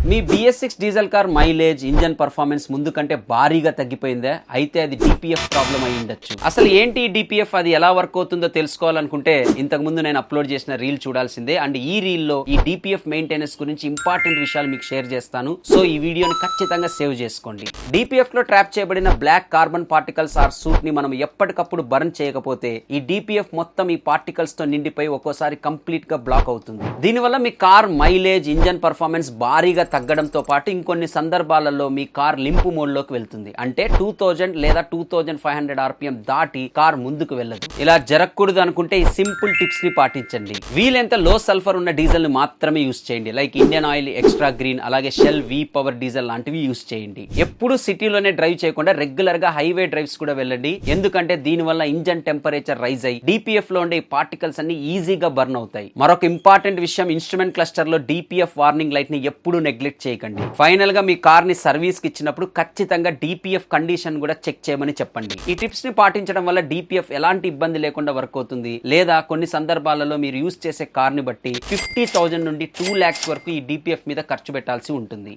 మీ BS6 diesel car mileage, engine performance ముందు కంటే భారీగా తగ్గిపోయిందా? అయితే అది DPF ప్రాబ్లం అయి ఉండొచ్చు. అసలు ఏంటి ఈ DPF, అది ఎలా వర్క్ అవుతుందో తెలుసుకోవాలనుకుంటే ఇంతకు ముందు నేను అప్లోడ్ చేసిన రీల్ చూడాల్సిందే. అండ్ ఈ రీల్ లో ఈ DPF మెయింటెనెన్స్ గురించి ఇంపార్టెంట్ విషయాలు మీకు షేర్ చేస్తాను. సో ఈ వీడియోని ఖచ్చితంగా సేవ్ చేసుకోండి. DPF లో ట్రాప్ చేయబడిన black carbon particles or soot ని మనం ఎప్పటికప్పుడు బర్న్ చేయకపోతే ఈ DPF మొత్తం ఈ పార్టికల్స్ తో నిండిపోయి ఒక్కోసారి కంప్లీట్ గా బ్లాక్ అవుతుంది. దీనివల్ల మీ కార్ మైలేజ్, ఇంజన్ పర్ఫార్మెన్స్ భారీగా తగ్గడంతో పాటు ఇంకొన్ని సందర్భాలలో మీ కార్ లింపు మోడ్ లోకి వెళ్తుంది. అంటే 2000 లేదా 2500 RPM దాటి కార్ ముందుకు వెళ్ళదు. ఇలా జరగకూడదు అనుకుంటే ఈ సింపుల్ టిప్స్ ని పాటించండి. వీలెంత లో సల్ఫర్ ఉన్న డీజిల్ ని మాత్రమే యూస్ చేయండి. Like Indian oil extra green, అలాగే షెల్ V పవర్ డీజిల్ లాంటివి యూస్ చేయండి. ఎప్పుడు సిటీలోనే డ్రైవ్ చేయకుండా రెగ్యులర్ గా హైవే డ్రైవ్స్ కూడా వెళ్ళండి. ఎందుకంటే దీనివల్ల ఇంజన్ టెంపరేచర్ రైజ్ అయ్యి DPF లో ఉండే పార్టికల్స్ అన్ని ఈజీగా బర్న్ అవుతాయి. మరొక ఇంపార్టెంట్ విషయం, ఇన్స్ట్రుమెంట్ క్లస్టర్ లో DPF వార్నింగ్ లైట్ ని ఎప్పుడు నెగ్లెక్ట్ చేయకండి. ఫైనల్ గా మీ కార్ ని సర్వీస్ కి ఇచ్చినప్పుడు ఖచ్చితంగా DPF కండిషన్ కూడా చెక్ చేయమని చెప్పండి. ఈ టిప్స్ ని పాటించడం వల్ల DPF ఎలాంటి ఇబ్బంది లేకుండా వర్క్ అవుతుంది. లేదా కొన్ని సందర్భాలలో మీరు యూస్ చేసే కార్ ని బట్టి 50,000 నుండి 2 lakhs వరకు ఈ DPF మీద ఖర్చు పెట్టాల్సి ఉంటుంది.